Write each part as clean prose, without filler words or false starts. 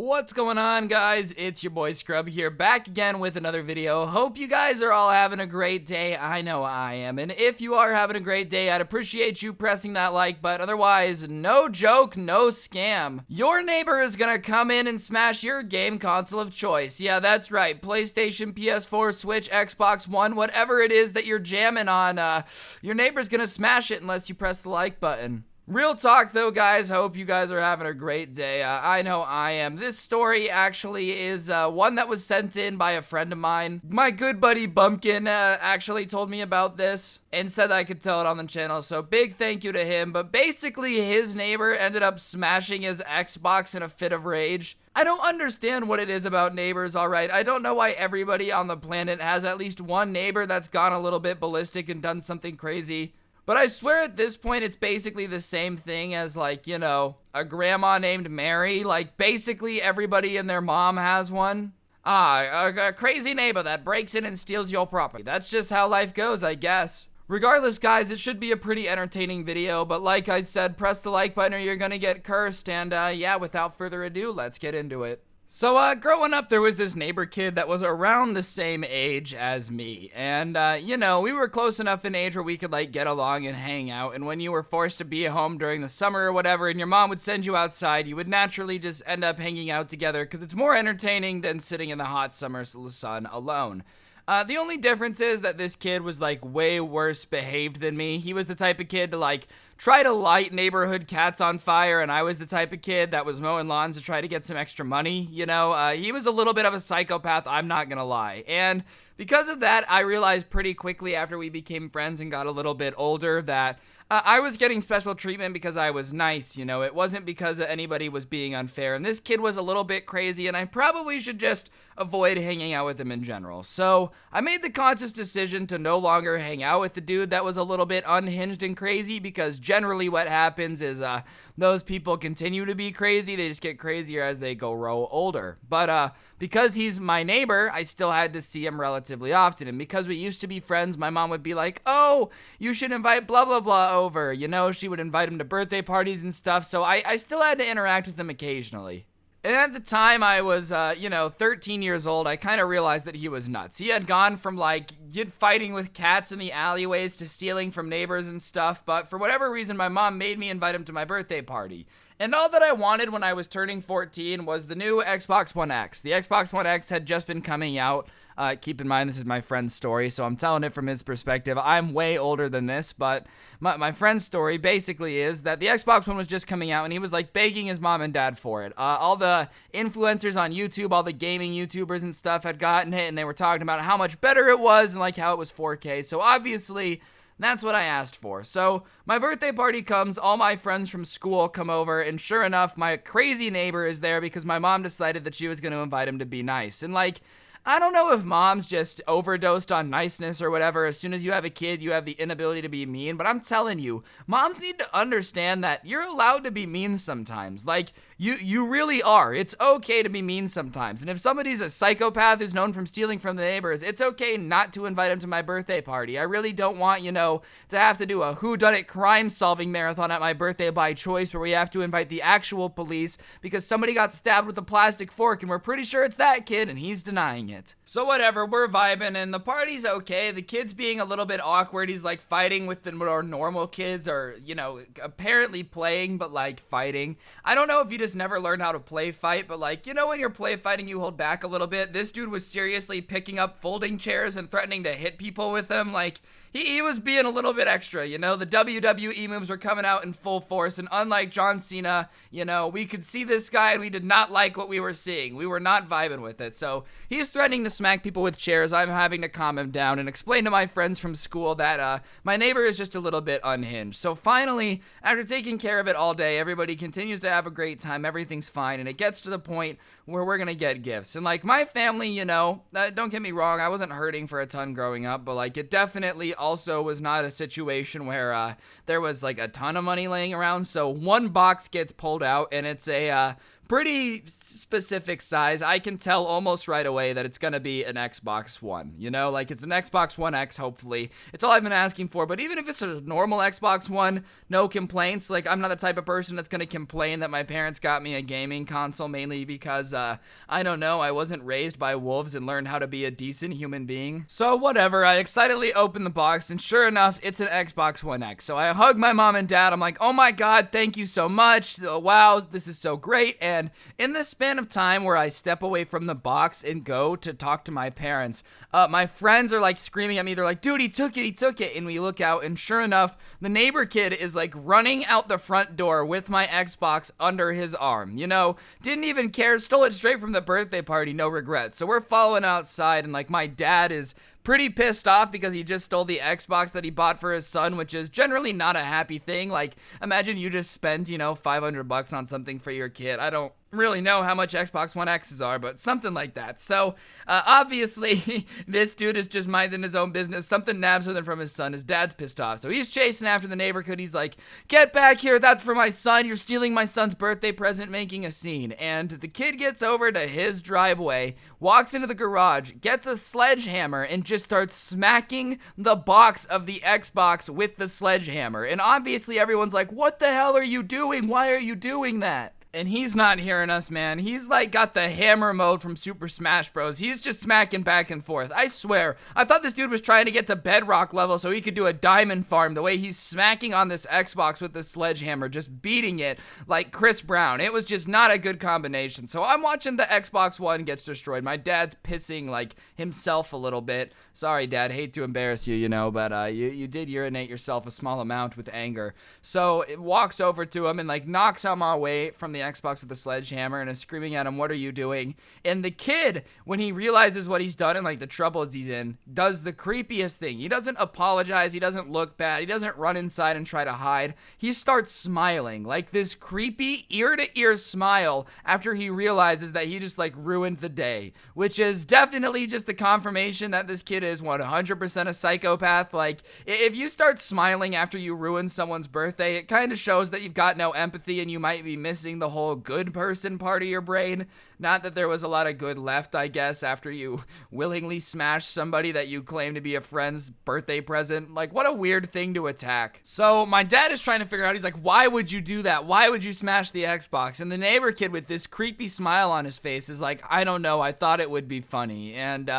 What's going on, guys? It's your boy Scrub here, back again with another video. Hope you guys are all having a great day. I know I am, and if you are having a great day, I'd appreciate you pressing that like button. Otherwise, no joke, no scam. Your neighbor is gonna come in and smash your game console of choice. Yeah, that's right. PlayStation, PS4, Switch, Xbox One, whatever it is that you're jamming on, your neighbor's gonna smash it unless you press the like button. Real talk though, guys, hope you guys are having a great day. I know I am. This story actually is one that was sent in by a friend of mine. My good buddy Bumpkin actually told me about this and said that I could tell it on the channel, so big thank you to him. But basically, his neighbor ended up smashing his Xbox in a fit of rage. I don't understand what it is about neighbors, alright? I don't know why everybody on the planet has at least one neighbor that's gone a little bit ballistic and done something crazy. But I swear at this point, it's basically the same thing as, like, you know, a grandma named Mary. Like, basically everybody and their mom has one. A crazy neighbor that breaks in and steals your property. That's just how life goes, I guess. Regardless, guys, it should be a pretty entertaining video. But like I said, press the like button or you're gonna get cursed. And, yeah, without further ado, let's get into it. So, growing up, there was this neighbor kid that was around the same age as me, and, you know, we were close enough in age where we could, like, get along and hang out, and when you were forced to be at home during the summer or whatever, and your mom would send you outside, you would naturally just end up hanging out together, because it's more entertaining than sitting in the hot summer sun alone. The only difference is that this kid was, like, way worse behaved than me. He was the type of kid to, like, try to light neighborhood cats on fire, and I was the type of kid that was mowing lawns to try to get some extra money, you know? He was a little bit of a psychopath, I'm not gonna lie. And because of that, I realized pretty quickly after we became friends and got a little bit older that I was getting special treatment because I was nice, you know? It wasn't because anybody was being unfair, and this kid was a little bit crazy, and I probably should just avoid hanging out with him in general. So I made the conscious decision to no longer hang out with the dude that was a little bit unhinged and crazy, because generally what happens is those people continue to be crazy. They just get crazier as they grow older. But because he's my neighbor, I still had to see him relatively often. And because we used to be friends, my mom would be like, oh, you should invite blah, blah, blah over. You know, she would invite him to birthday parties and stuff. So I still had to interact with him occasionally. And at the time I was, 13 years old, I kind of realized that he was nuts. He had gone from, like, fighting with cats in the alleyways to stealing from neighbors and stuff, but for whatever reason, my mom made me invite him to my birthday party. And all that I wanted when I was turning 14 was the new Xbox One X. The Xbox One X had just been coming out. Keep in mind, this is my friend's story, so I'm telling it from his perspective. I'm way older than this, but my friend's story basically is that the Xbox One was just coming out, and he was, like, begging his mom and dad for it. All the influencers on YouTube, all the gaming YouTubers and stuff had gotten it, and they were talking about how much better it was and, like, how it was 4K. So obviously, that's what I asked for. So my birthday party comes, all my friends from school come over, and sure enough, my crazy neighbor is there because my mom decided that she was going to invite him to be nice. And, like, I don't know if moms just overdosed on niceness or whatever. As soon as you have a kid, you have the inability to be mean. But I'm telling you, moms need to understand that you're allowed to be mean sometimes. Like, you really are. It's okay to be mean sometimes. And if somebody's a psychopath who's known from stealing from the neighbors, it's okay not to invite him to my birthday party. I really don't want, to have to do a whodunit crime-solving marathon at my birthday by choice where we have to invite the actual police because somebody got stabbed with a plastic fork and we're pretty sure it's that kid and he's denying it. So whatever, we're vibing and the party's okay. The kid's being a little bit awkward. He's, like, fighting with the more normal kids or, apparently playing but, like, fighting. I don't know if you just never learned how to play fight, but, like, when you're play fighting, you hold back a little bit. This dude was seriously picking up folding chairs and threatening to hit people with them. Like, he was being a little bit extra, The WWE moves were coming out in full force, and unlike John Cena, we could see this guy and we did not like what we were seeing. We were not vibing with it. So he's threatening to smack people with chairs. I'm having to calm him down and explain to my friends from school that my neighbor is just a little bit unhinged. So finally, after taking care of it all day, everybody continues to have a great time. Everything's fine, and it gets to the point where we're gonna get gifts. And, like, my family, don't get me wrong, I wasn't hurting for a ton growing up, but, like, it definitely also was not a situation where there was, like, a ton of money laying around. So one box gets pulled out, and it's a pretty specific size. I can tell almost right away that it's gonna be an Xbox One, you know, like it's an Xbox One X, hopefully. It's all I've been asking for, but even if it's a normal Xbox One, no complaints. Like, I'm not the type of person that's gonna complain that my parents got me a gaming console, mainly because, I don't know, I wasn't raised by wolves and learned how to be a decent human being. So whatever, I excitedly opened the box, and sure enough, it's an Xbox One X. So I hug my mom and dad. I'm like, oh my god, thank you so much. Wow, this is so great. And in the span of time where I step away from the box and go to talk to my parents, my friends are like screaming at me. They're like, dude, he took it. And we look out, and sure enough, the neighbor kid is like running out the front door with my Xbox under his arm. You know, didn't even care, stole it straight from the birthday party, no regrets. So we're following outside, and like my dad is pretty pissed off because he just stole the Xbox that he bought for his son, which is generally not a happy thing. Like, imagine you just spent, you know, $500 on something for your kid. I don't really know how much Xbox One X's are, but something like that. So, obviously, this dude is just minding his own business. Something nabs something from his son. His dad's pissed off. So he's chasing after the neighborhood. He's like, get back here. That's for my son. You're stealing my son's birthday present, making a scene. And the kid gets over to his driveway, walks into the garage, gets a sledgehammer, and just starts smacking the box of the Xbox with the sledgehammer. And obviously, everyone's like, what the hell are you doing? Why are you doing that? And he's not hearing us, man. He's like got the hammer mode from Super Smash Bros. He's just smacking back and forth. I swear, I thought this dude was trying to get to bedrock level so he could do a diamond farm the way he's smacking on this Xbox with the sledgehammer, just beating it like Chris Brown. It was just not a good combination. So I'm watching the Xbox One gets destroyed. My dad's pissing like himself a little bit. Sorry, Dad, hate to embarrass you, you know, but you did urinate yourself a small amount with anger. So it walks over to him and like knocks him away from the Xbox with the sledgehammer and is screaming at him, what are you doing? And the kid, when he realizes what he's done and like the troubles he's in, does the creepiest thing. He doesn't apologize. He doesn't look bad. He doesn't run inside and try to hide. He starts smiling, like this creepy ear-to-ear smile after he realizes that he just like ruined the day, which is definitely just the confirmation that this kid is 100% a psychopath. Like, if you start smiling after you ruin someone's birthday, it kind of shows that you've got no empathy and you might be missing the whole good person part of your brain. Not that there was a lot of good left, I guess, after you willingly smashed somebody that you claim to be a friend's birthday present. Like, what a weird thing to attack. So my dad is trying to figure out, he's like, why would you do that? Why would you smash the Xbox? And the neighbor kid with this creepy smile on his face is like, I don't know, I thought it would be funny. And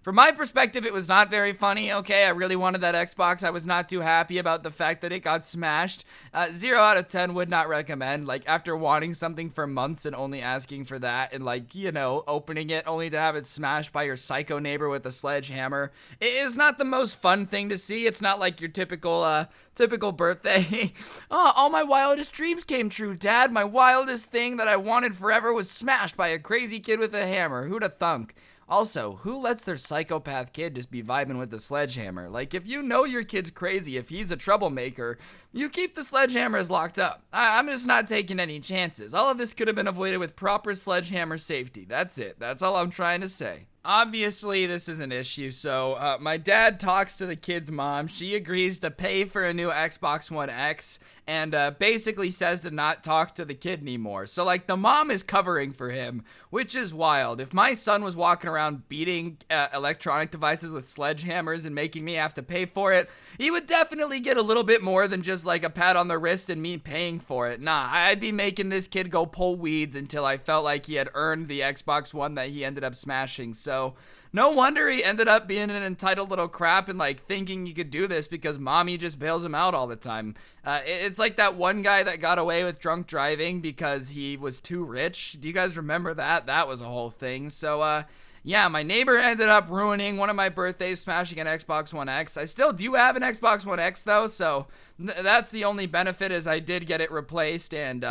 from my perspective, it was not very funny. Okay, I really wanted that Xbox. I was not too happy about the fact that it got smashed. 0 out of 10 would not recommend. Like, after wanting something for months and only asking for that and like, you know, opening it only to have it smashed by your psycho neighbor with a sledgehammer, it is not the most fun thing to see. It's not like your typical birthday. Oh, all my wildest dreams came true, Dad. My wildest thing that I wanted forever was smashed by a crazy kid with a hammer. Who'd have thunk? Also, who lets their psychopath kid just be vibing with the sledgehammer? Like, if you know your kid's crazy, if he's a troublemaker, you keep the sledgehammers locked up. I'm just not taking any chances. All of this could have been avoided with proper sledgehammer safety. That's it. That's all I'm trying to say. Obviously, this is an issue, so my dad talks to the kid's mom. She agrees to pay for a new Xbox One X and basically says to not talk to the kid anymore. So, like, the mom is covering for him, which is wild. If my son was walking around beating electronic devices with sledgehammers and making me have to pay for it, he would definitely get a little bit more than just, like, a pat on the wrist and me paying for it. Nah, I'd be making this kid go pull weeds until I felt like he had earned the Xbox One that he ended up smashing. So, no wonder he ended up being an entitled little crap and like thinking you could do this because mommy just bails him out all the time. It's like that one guy that got away with drunk driving because he was too rich. Do you guys remember that? That was a whole thing. So, yeah, my neighbor ended up ruining one of my birthdays, smashing an Xbox One X. I still do have an Xbox One X though, so that's the only benefit is I did get it replaced. And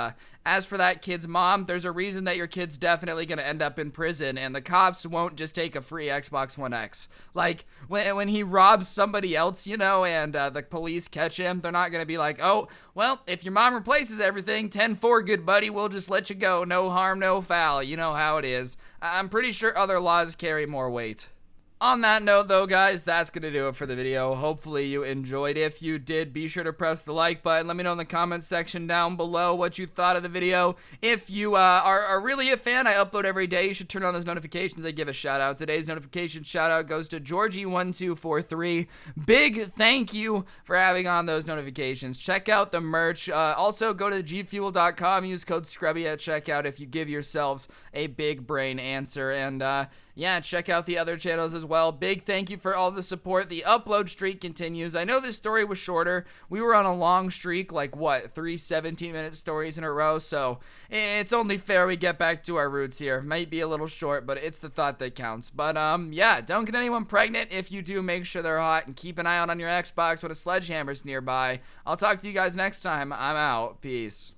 as for that kid's mom, there's a reason that your kid's definitely going to end up in prison, and the cops won't just take a free Xbox One X. Like, when he robs somebody else, you know, and the police catch him, they're not going to be like, oh, well, if your mom replaces everything, 10-4, good buddy, we'll just let you go. No harm, no foul. You know how it is. I'm pretty sure other laws carry more weight. On that note, though, guys, that's going to do it for the video. Hopefully you enjoyed. If you did, be sure to press the like button. Let me know in the comments section down below what you thought of the video. If you are really a fan, I upload every day. You should turn on those notifications. I give a shout out. Today's notification shout out goes to Georgie1243. Big thank you for having on those notifications. Check out the merch. Also, go to gfuel.com. Use code Scrubby at checkout if you give yourselves a big brain answer. And, yeah, check out the other channels as well. Big thank you for all the support. The upload streak continues. I know this story was shorter. We were on a long streak, like, what, 3 17-minute stories in a row, so it's only fair we get back to our roots here. Might be a little short, but it's the thought that counts. But, yeah, don't get anyone pregnant. If you do, make sure they're hot, and keep an eye out on your Xbox when a sledgehammer's nearby. I'll talk to you guys next time. I'm out. Peace.